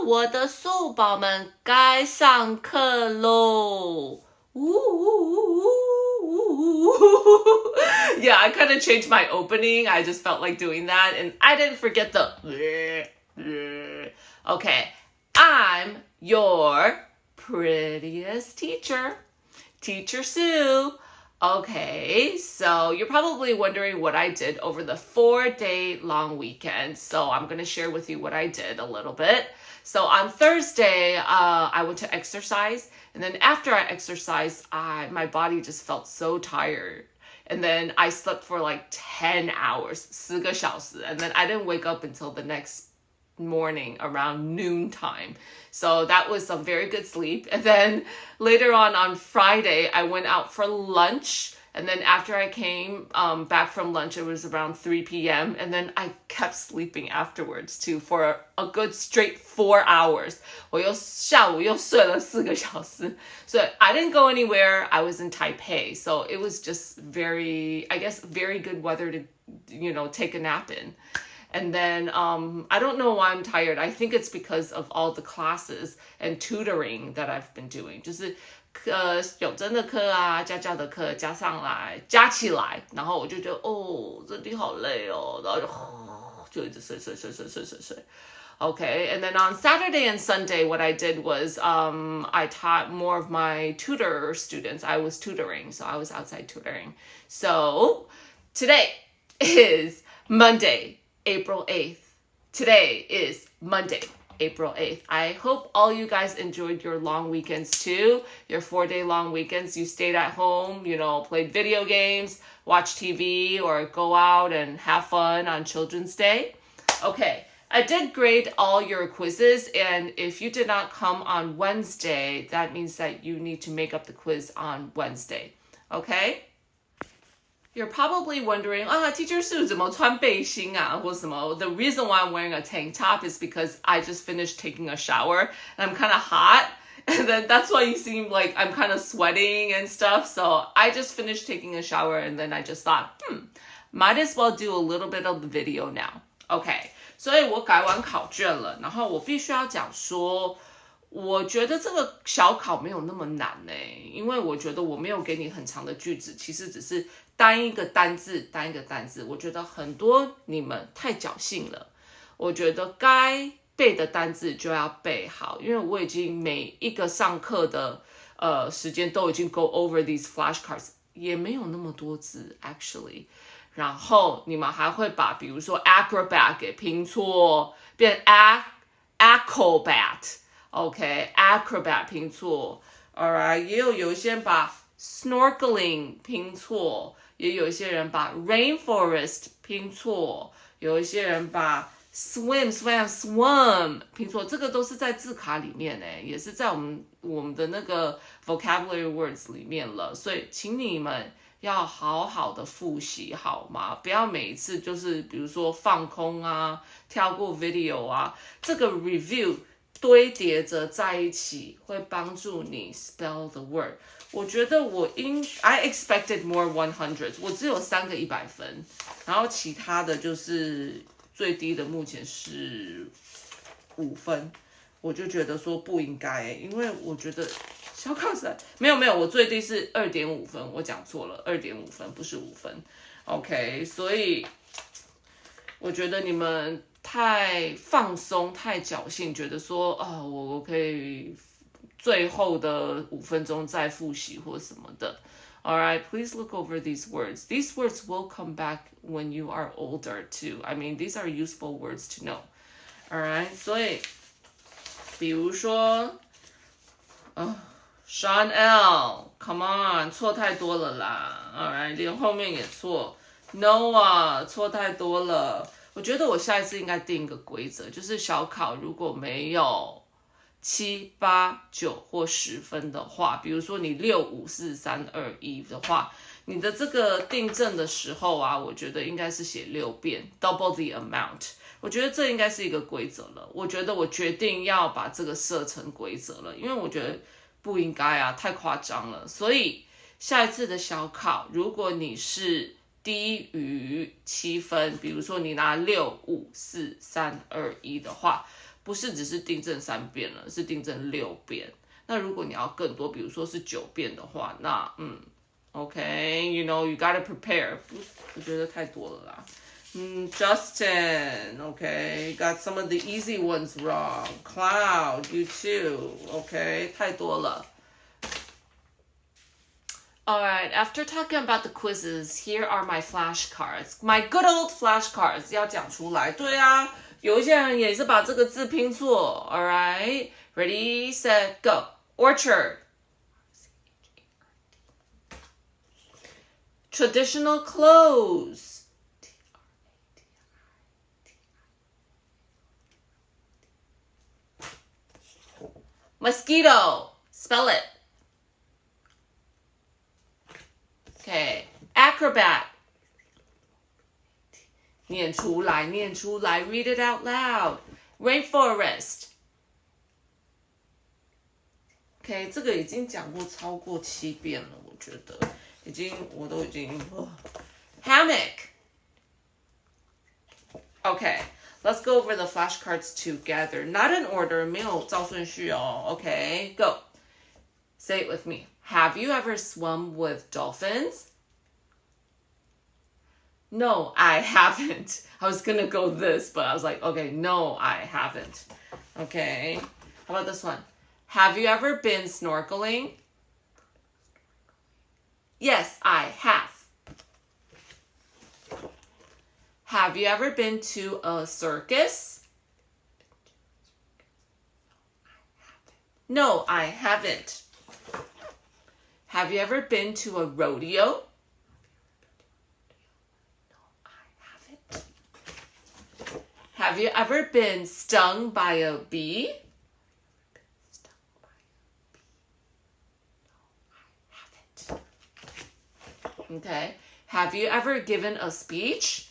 我的素宝们该上课喽。Yeah, I kind of changed my opening. I just felt like doing that. And I didn't forget the... Okay, I'm your prettiest teacher, Teacher Sue. Okay, so you're probably wondering what I did over the 4-day long weekend. So I'm going to share with you what I did a little bit. So on Thursday, I went to exercise. And then after I exercised, my body just felt so tired. And then I slept for like 10 hours, 4个小时. And then I didn't wake up until the next morning around noontime. So that was some very good sleep. And then later on Friday, I went out for lunch. And then after I came back from lunch, it was around 3 p.m. And then I kept sleeping afterwards too for a good straight 4 hours. 我下午又睡了4个小时. So I didn't go anywhere. I was in Taipei. So it was just very good weather to, take a nap in. And then I don't know why I'm tired. I think it's because of all the classes and tutoring that I've been doing. 就是有真的课啊，家教的课加上来，加起来，然后我就觉得这里好累哦，然后就一直睡。Okay, and then on Saturday and Sunday, what I did was I taught more of my tutor students. I was tutoring, so I was outside tutoring. So today is Monday, April 8th. Today is Monday, April 8th. I hope all you guys enjoyed your long weekends too. Your 4-day long weekends. You stayed at home, played video games, watched TV, or go out and have fun on Children's Day. Okay, I did grade all your quizzes, and if you did not come on Wednesday, that means that you need to make up the quiz on Wednesday. Okay? You're probably wondering, Teacher Sue 怎么穿背心啊或什么? The reason why I'm wearing a tank top is because I just finished taking a shower and I'm kind of hot. And then that's why you seem like I'm kind of sweating and stuff. So I just finished taking a shower and then I just thought, might as well do a little bit of the video now. Okay, 所以我改完考卷了，然后我必须要讲说，我觉得这个小考没有那么难因为我觉得我没有给你很长的句子，其实只是单一个单字。我觉得很多你们太侥幸了，我觉得该背的单字就要背好，因为我已经每一个上课的时间都已经 go over these flashcards， 也没有那么多字 actually。然后你们还会把比如说 acrobat 给拼错，变 acrobat。Okay, acrobat 拼错 ，alright， 也有一些人把 snorkeling 拼错，也有一些人把 rainforest 拼错，有一些人把 swim 拼错，这个都是在字卡里面也是在我们的那个 vocabulary words 里面了，所以请你们要好好的复习好吗？不要每一次就是比如说放空啊，跳过 video 啊，这个 review 堆叠着在一起会帮助你 spell the word。我觉得I expected more 100s， 我只有3个100分，然后其他的就是最低的目前是5分，我就觉得说不应该因为我觉得小考赛没有，我最低是 2.5 分，我讲错了 2.5 分不是5分 OK， 所以我觉得你们太放松太侥幸，觉得说我可以最后的5分钟再复习或什么的。Alright, please look over these words. These words will come back when you are older too. I mean, these are useful words to know. Alright, 所以比如说Sean L, come on, 错太多了啦 Alright, 连后面也错 Noah, 错太多了。我觉得我下一次应该定一个规则，就是小考如果没有7、8、9或10分的话，比如说你6、5、4、3、2、1的话，你的这个订正的时候啊，我觉得应该是写6遍 double the amount。我觉得这应该是一个规则了。我觉得我决定要把这个设成规则了，因为我觉得不应该啊，太夸张了。所以下一次的小考，如果你是低于7分，比如说你拿6、5、4、3、2、1的话，不是只是订正3遍了，是订正6遍。那如果你要更多，比如说是9遍的话，那okay, you know, you gotta prepare. 我觉得太多了啦。Justin, okay, got some of the easy ones wrong. Cloud, you too, okay, 太多了。All right, after talking about the quizzes, here are my flashcards. My good old flashcards. 要讲出来。对啊，有一些人也是把这个字拼错。All right, ready, set, go. Orchard. Traditional clothes. Mosquito. Spell it. Okay. Acrobat. 念出来，念出来 read it out loud. Rainforest. Okay, 这个已经讲过超过7遍了，我觉得我都已经Hammock. Okay, let's go over the flashcards together. Not in order, 没有照顺序哦。Okay, go. Say it with me. Have you ever swum with dolphins? No, I haven't. I was gonna go this, but I was like, okay, no, I haven't. Okay, how about this one? Have you ever been snorkeling? Yes, I have. Have you ever been to a circus? No, I haven't. Have you ever been to a rodeo? No, I haven't. Have you ever been stung by a bee? No, I haven't. Okay. Have you ever given a speech?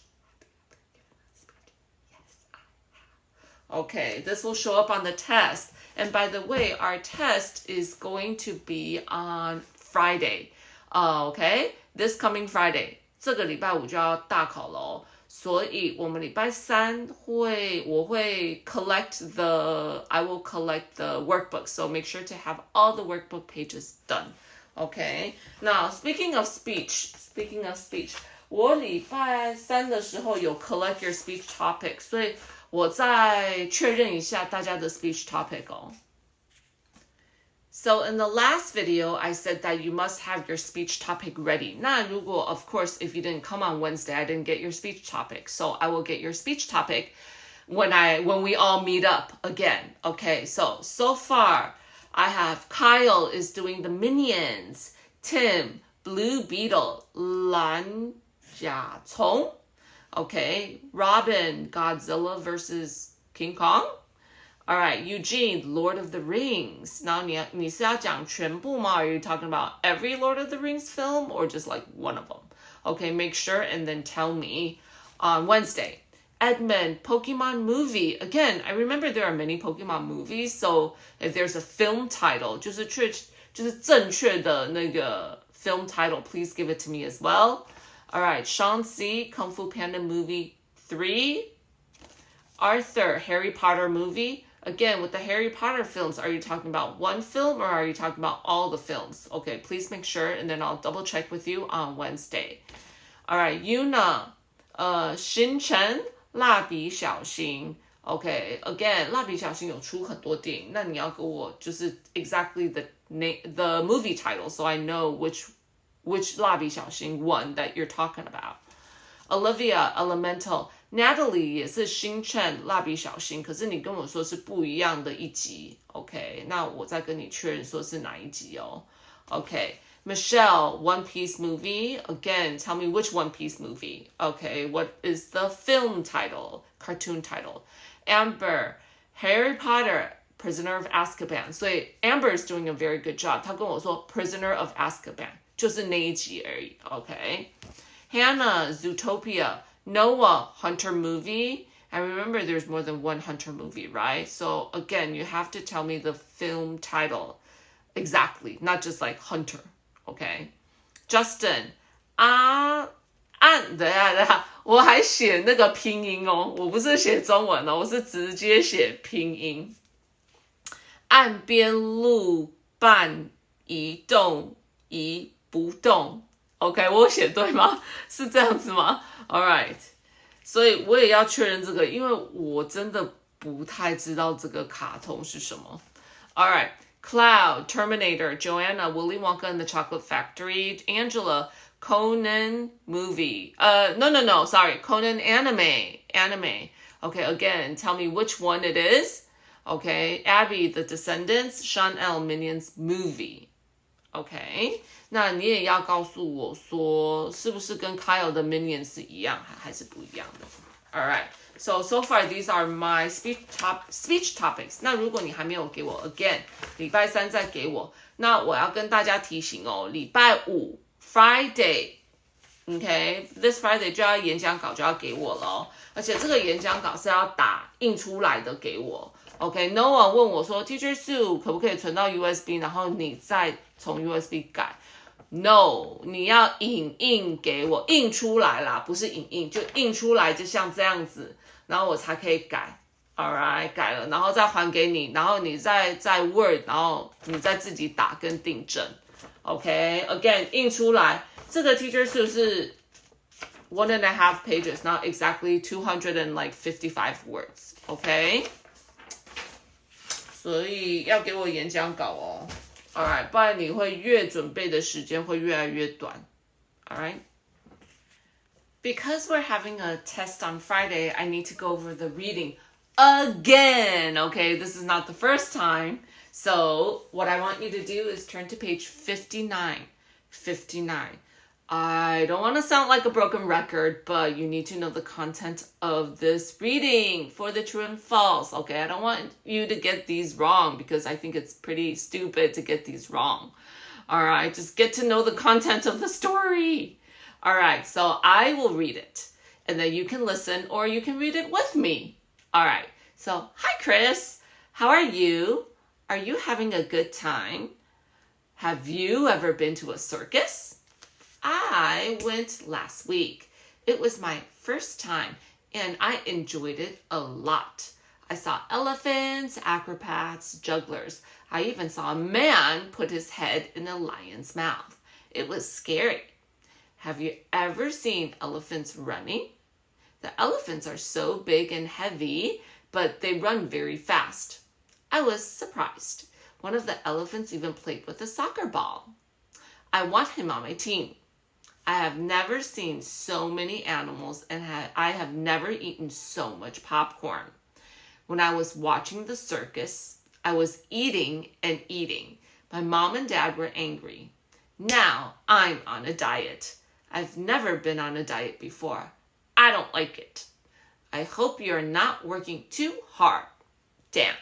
Yes, I have. Okay, this will show up on the test. And by the way, our test is going to be on Friday. Okay, this coming Friday. 这个礼拜5就要大考了哦。所以我们礼拜3我会I will collect the workbook. So make sure to have all the workbook pages done. Okay. Now, speaking of speech, 我礼拜3的时候有 collect your speech topic. 所以我再确认一下大家的 speech topic 哦。So in the last video, I said that you must have your speech topic ready. 那如果, of course, if you didn't come on Wednesday, I didn't get your speech topic. So I will get your speech topic when we all meet up again. Okay, so far, I have Kyle is doing the Minions, Tim, Blue Beetle, 蓝甲虫. Okay, Robin, Godzilla versus King Kong. All right, Eugene, Lord of the Rings. Now, 你是要讲全部吗? Are you talking about every Lord of the Rings film or just like one of them? Okay, make sure and then tell me on Wednesday. Edmund, Pokemon movie. Again, I remember there are many Pokemon movies, so if there's a film title, 就是正确的那个 film title, please give it to me as well. All right, Sean C, Kung Fu Panda movie 3. Arthur, Harry Potter movie. Again, with the Harry Potter films, are you talking about one film or are you talking about all the films? Okay, please make sure and then I'll double check with you on Wednesday. All right, Yuna, 星辰蜡笔小新. Okay, again, 蜡笔小新有出很多电影，那你要给我就是 exactly the movie title so I know which 蜡笔小新 one that you're talking about. Olivia, Elemental. Natalie 也是星辰蜡笔小新，可是你跟我说是不一样的一集 OK, 那我再跟你确认说是哪一集哦 OK, Michelle, One Piece movie. Again, tell me which One Piece movie. Okay, what is the film title, cartoon title? Amber, Harry Potter, Prisoner of Azkaban. 所以 Amber is doing a very good job. 她跟我说 Prisoner of Azkaban 就是那一集而已 OK, Hannah, Zootopia, Noah, Hunter movie. And remember, there's more than one Hunter movie, right? So again, you have to tell me the film title exactly, not just like Hunter, okay? Justin, 按，等一下，我还写那个拼音哦，我不是写中文哦，我是直接写拼音。岸边路伴移动移不动 ，OK， 我有写对吗？是这样子吗 ？All right， 所以我也要确认这个，因为我真的不太知道这个卡通是什么。All right。Cloud, Terminator, Joanna, Willy Wonka and the Chocolate Factory, Angela, Conan movie. No, sorry, Conan anime. Okay, again, tell me which one it is. Okay, Abby, The Descendants, Sean L, Minions movie. Okay, 那你也要告诉我说，是不是跟 Kyle 的 Minions 是一样，还是不一样的 ？All right. So far these are my speech topics. 那如果你还没有给我 again， 礼拜三再给我。那我要跟大家提醒哦，礼拜五 Friday，OK， this Friday 就要演讲稿就要给我了哦，而且这个演讲稿是要打印出来的给我。OK， no one 问我说 Teacher Sue 可不可以存到 USB， 然后你再从 USB 改。No， 你要影印给我，印出来啦，不是影印，就印出来，就像这样子，然后我才可以改。Alright， 改了，然后再还给你，然后你再 Word， 然后你再自己打跟订正。OK，again， 印出来，这个 Teacher Sue 是 1.5 pages， not exactly 255 words。OK， 所以要给我演讲稿哦。Alright， 不然你会越准备的时间会越来越短。Alright. Because we're having a test on Friday, I need to go over the reading again. Okay, this is not the first time. So what I want you to do is turn to page 59. 59. I don't want to sound like a broken record, but you need to know the content of this reading for the true and false. Okay, I don't want you to get these wrong because I think it's pretty stupid to get these wrong. All right, just get to know the content of the story. All right, so I will read it and then you can listen or you can read it with me. All right, so hi, Chris. How are you? Are you having a good time? Have you ever been to a circus? I went last week. It was my first time and I enjoyed it a lot. I saw elephants, acrobats, jugglers. I even saw a man put his head in a lion's mouth. It was scary. Have you ever seen elephants running? The elephants are so big and heavy, but they run very fast. I was surprised. One of the elephants even played with a soccer ball. I want him on my team. I have never seen so many animals and I have never eaten so much popcorn. When I was watching the circus, I was eating and eating. My mom and dad were angry. Now I'm on a diet. I've never been on a diet before. I don't like it. I hope you're not working too hard. Dan.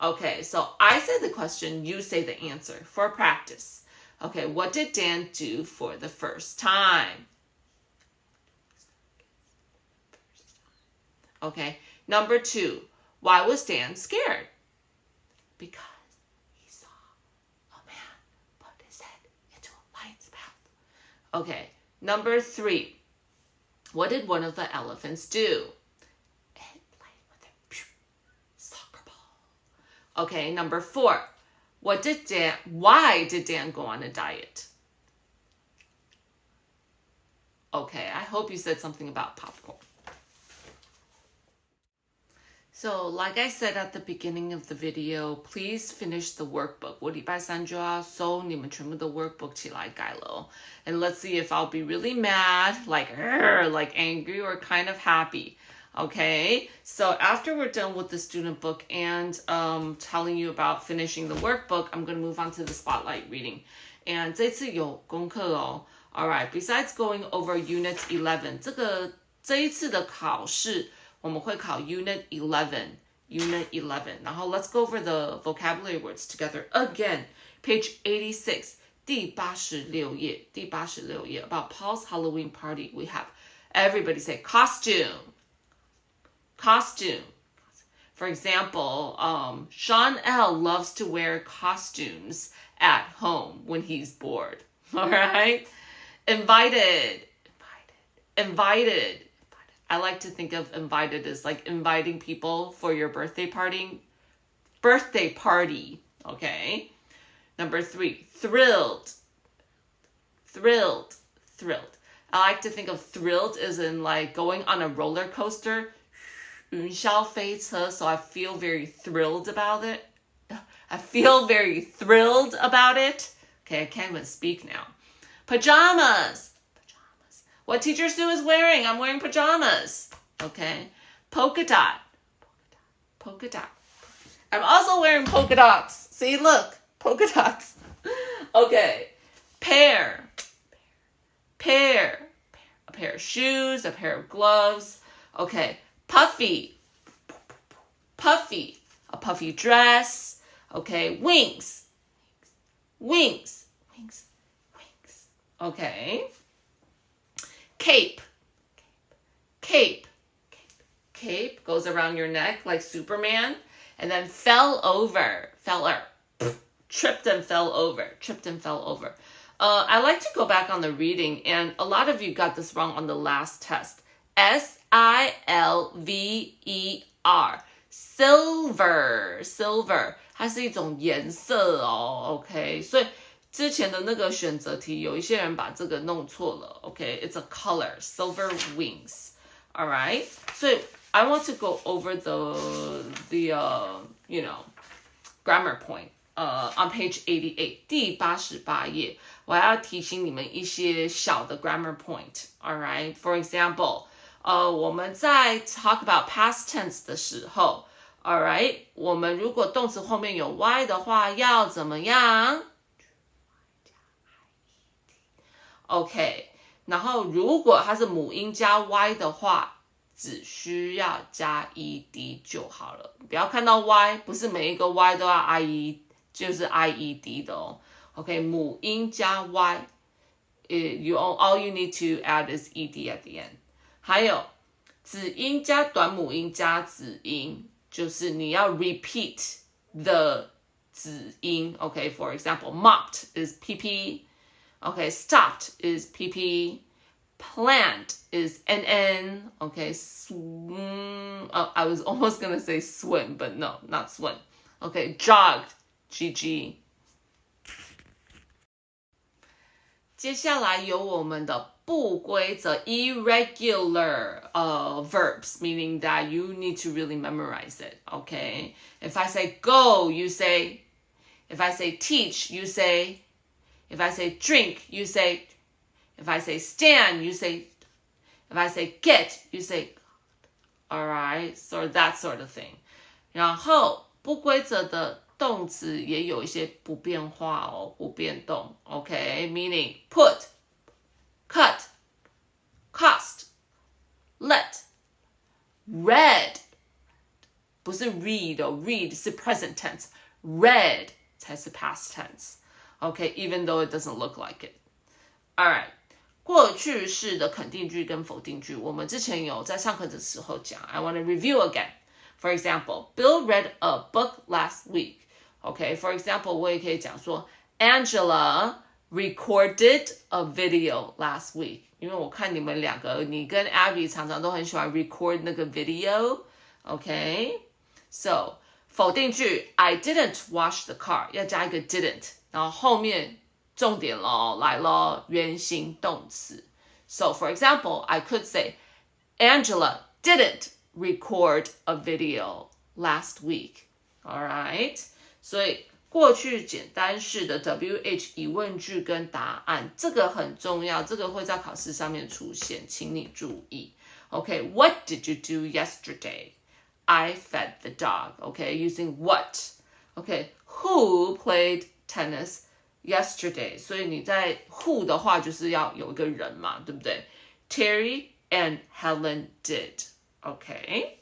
Okay, so I say the question, you say the answer for practice. Okay, what did Dan do for the first time? Okay, number 2. Why was Dan scared? Because he saw a man put his head into a lion's mouth. Okay, number 3. What did one of the elephants do? It played with a soccer ball. Okay, number 4. Why did Dan go on a diet? Okay, I hope you said something about popcorn. So, like I said at the beginning of the video, please finish the workbook. 我礼拜三就要收你们全部的 workbook 起来改了。And let's see if I'll be really mad, like angry, or kind of happy. Okay, so after we're done with the student book and telling you about finishing the workbook, I'm going to move on to the spotlight reading. And 这次有功课哦。All right, besides going over Unit 11, 这一次的考试我们会考 Unit 11. Now let's go over the vocabulary words together again. Page 86, 第86页. About Paul's Halloween party, we have everybody say costume. For example, Sean L loves to wear costumes at home when he's bored. All right? Invited. invited. I like to think of invited as like inviting people for your birthday party. Okay. Number 3, thrilled. I like to think of thrilled as in like going on a roller coaster. 云霄飞车, so I feel very thrilled about it. Okay, I can't even speak now. Pajamas. What Teacher Sue is wearing. I'm wearing pajamas. Okay. Polka dot. I'm also wearing polka dots. See, look. Polka dots. Okay. Pair. A pair of shoes, a pair of gloves. Okay. Puffy. A puffy dress. Okay. Wings. Okay. Cape goes around your neck like Superman. And then tripped and fell over. I like to go back on the reading, and a lot of you got this wrong on the last test. Silver 它是一种颜色哦 OK 所以之前的那个选择题有一些人把这个弄错了 OK It's a color silver wings Alright so I want to go over the grammar point on page 88第88页我要提醒你们一些小的 grammar point Alright For example我们在 talk about past tense 的时候 Alright 我们如果动词后面有 y 的话要怎么样 OK 然后如果它是母音加 y 的话只需要加 ed 就好了不要看到 y 不是每一个 y 都要 ie 就是 ied 的哦 OK 母音加 y all you need to add is ed at the end 还有子音加短母音加子音就是你要 repeat the 子音 OK for example mopped is pp Okay, stopped is pp. Plant is nn. Okay, I was almost going to say swim, but no, not swim. Okay, jogged, gg. 接下来有我们的不规则 irregular verbs, meaning that you need to really memorize it. Okay, if I say go, you say. If I say teach, you say. If I say drink, you say. If I say stand, you say. If I say get, you say. Alright, so that sort of thing. 然后不规则的动词也有一些不变化哦，不变动。Okay, meaning put, cut, cost, let, read. 不是 read 哦 read 是 present tense. Read 才是 past tense. Okay, even though it doesn't look like it. Alright, 过去式的肯定句跟否定句，我们之前有在上课的时候讲。I want to review again. For example, Bill read a book last week. Okay, for example, 我也可以讲说 Angela recorded a video last week. 因为我看你们两个，你跟 Abby 常常都很喜欢 record 那个 video. Okay, so 否定句 I didn't wash the car. 要加一个 didn't. 然后后面重点咯来咯原形动词 So for example, I could say Angela didn't record a video last week. Alright? 所以过去简单式的 WH 疑问句跟答案这个很重要这个会在考试上面出现请你注意 Okay, what did you do yesterday? I fed the dog. Okay, using what? Okay, who played tennis yesterday 所以你在 who 的话就是要有一个人嘛对不对 Terry and Helen did okay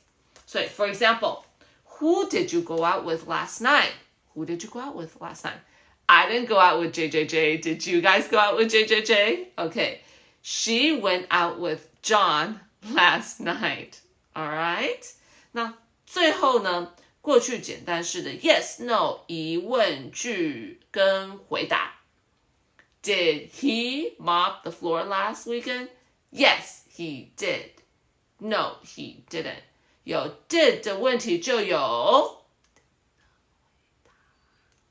所以 for example who did you go out with last night Who did you go out with last night I didn't go out with JJJ Did you guys go out with JJJ Okay She went out with John last night Alright 那最后呢过去简单式的 yes, no, 疑问句跟回答 Did he mop the floor last weekend? Yes, he did. No, he didn't. 有 did 的问题就有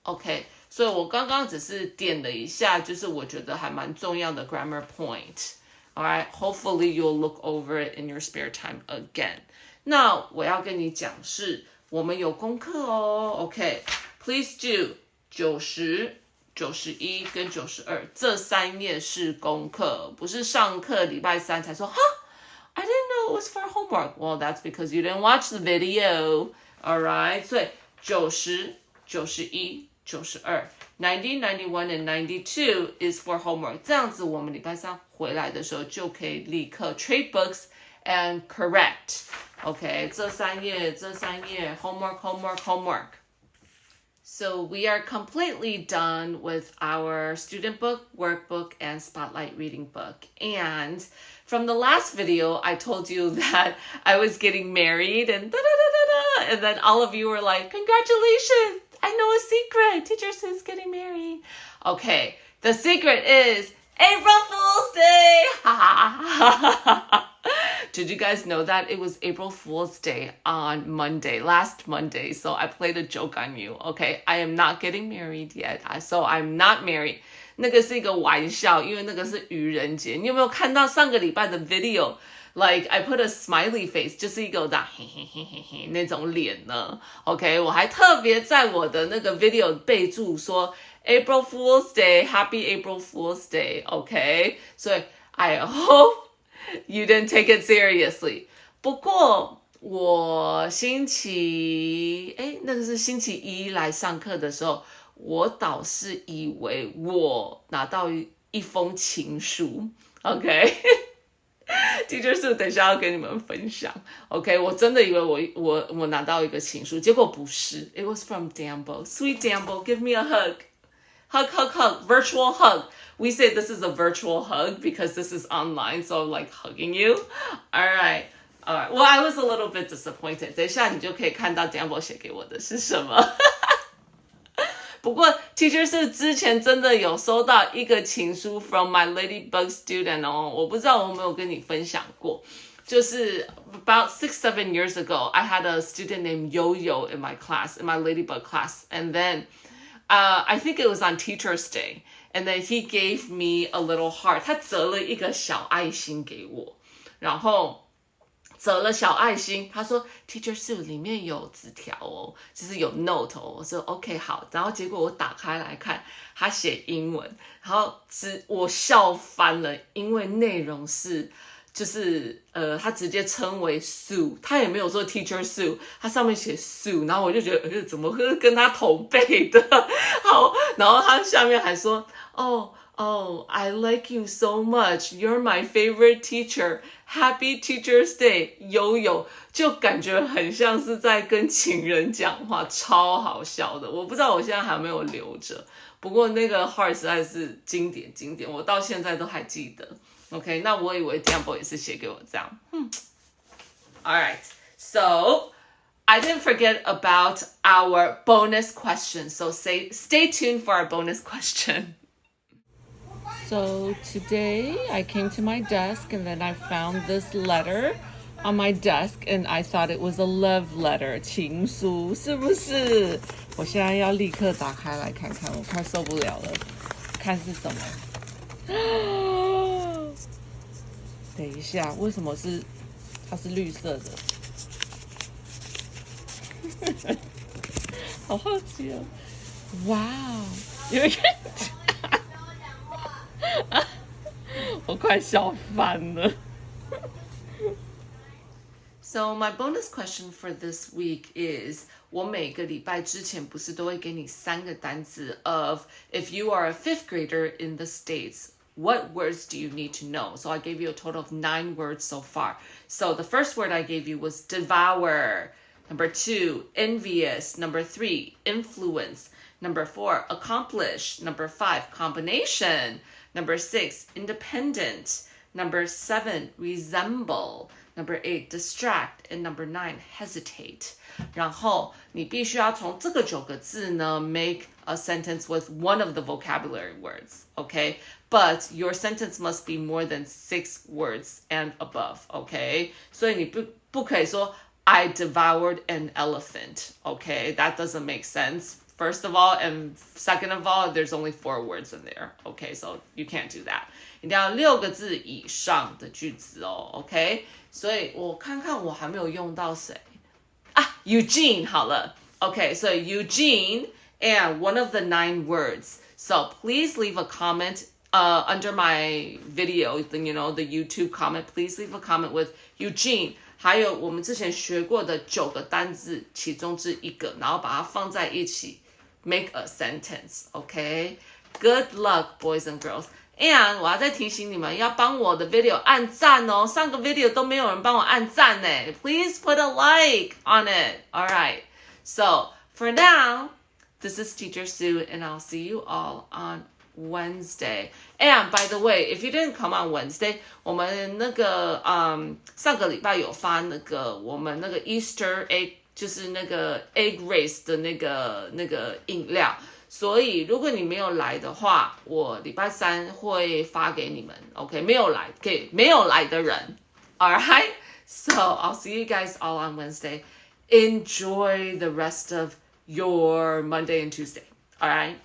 OK， 所以我刚刚只是点了一下，就是我觉得还蛮重要的 grammar point. Alright, hopefully you'll look over it in your spare time again. 那我要跟你讲是，我们有功课哦。OK, please do 90、91跟92这3页是功课，不是上课礼拜3才说哈。I didn't know it was for homework. Well, that's because you didn't watch the video. Alright, 所以90、91、92 90, 91 and 92 is for homework. 这样子我们礼拜3回来的时候就可以立刻 trade books and correct. Okay, 这3页 homework, homework, homework. So we are completely done with our student book, workbook, and spotlight reading book. And from the last video, I told you that I was getting married and da-da-da-da-da. And then all of you were like, congratulations, I know a secret. Teacher Sue's getting married. Okay, the secret is April Fool's Day. Did you guys know that it was April Fool's Day on Monday, last Monday? So I played a joke on you. Okay, I am not getting married yet. So I'm not married. 那个是一个玩笑，因为那个是愚人节。你有没有看到上个礼拜的 video？ Like I put a smiley face， 就是一个这样嘿嘿嘿嘿嘿那种脸呢。OK， 我还特别在我的那个 video 备注说 April Fool's Day, Happy April Fool's Day. OK， 所以 I hope you didn't take it seriously. 不过我那个是星期一来上课的时候，我倒是以为我拿到一封情书。OK。Teacher Sue 等一下要跟你们分享 OK 我真的以为我拿到一个情书结果不是 It was from Dambo Sweet Dambo Give me a hug Hug Virtual hug We say this is a virtual hug because this is online So I'm like hugging you Alright Well I was a little bit disappointed 等一下你就可以看到 Dambo 写给我的是什么不过 Teacher Sue 之前真的有收到一个情书 from my Ladybug student 哦，我不知道我有没有跟你分享过，就是 about 6-7 years ago, I had a student named Yo-Yo in my class, in my Ladybug class, and then I think it was on Teacher's Day, and then he gave me a little heart, 他折了一个小爱心给我，然后折了小爱心，他说 Teacher Sue 里面有纸条哦，就是有 note 哦，我说 OK 好，然后结果我打开来看，他写英文，然后我笑翻了，因为内容是就是他直接称为 Sue， 他也没有说 Teacher Sue， 他上面写 Sue， 然后我就觉得怎么会跟他同辈的，好，然后他下面还说Oh, I like you so much. You're my favorite teacher. Happy Teacher's Day, Yo-Yo. 就感觉很像是在跟情人讲话，超好笑的。我不知道我现在还有没有留着，不过那个 heart 实在是经典，我到现在都还记得。OK， 那我以为 Dambo 也是写给我这样。Alright, so I didn't forget about our bonus question. So stay tuned for our bonus question. So today I came to my desk and then I found this letter on my desk and I thought it was a love letter. 情书是不是？我现在要立刻打开来看看，我快受不了了。看是什么？等一下，为什么它是绿色的？好好奇哦！哇哦，有一个。我快笑翻了。So my bonus question for this week is 我每个礼拜之前不是都会给你3个单字 of if you are a 5th grader in the States, what words do you need to know? So I gave you a total of 9 words so far. So the first word I gave you was devour. Number 2, envious. Number 3, influence. Number 4, accomplish. Number 5, combination. Number 6, independent. Number 7, resemble. Number 8, distract. And number 9, hesitate. 然后你必须要从这个9个字呢 make a sentence with one of the vocabulary words, okay? But your sentence must be more than 6 words and above, okay? 所以你不可以说 I devoured an elephant, okay? That doesn't make sense. First of all, and second of all, there's only 4 words in there, okay? So you can't do that. 一定要6个字以上的句子哦 ，OK？ 所以我看看我还没有用到谁啊 ？Eugene 好了 ，OK？ So Eugene and one of the 9 words. So please leave a comment under my video, you know, the YouTube comment. Please leave a comment with Eugene. 还有我们之前学过的9个单字其中之一个，然后把它放在一起 ，make a sentence. OK? Good luck, boys and girls.And 我要再提醒你们，要帮我的 video 按赞哦。上个 video 都没有人帮我按赞呢。Please put a like on it. Alright. So for now, this is Teacher Sue, and I'll see you all on Wednesday. And by the way, if you didn't come on Wednesday, 我们那个上个礼拜有发那个我们那个 Easter egg， 就是那个 egg race 的那个饮料。所以如果你没有来的话，我礼拜3会发给你们 ，OK？ 没有来给没有来的人 ，Alright? So I'll see you guys all on Wednesday. Enjoy the rest of your Monday and Tuesday. Alright?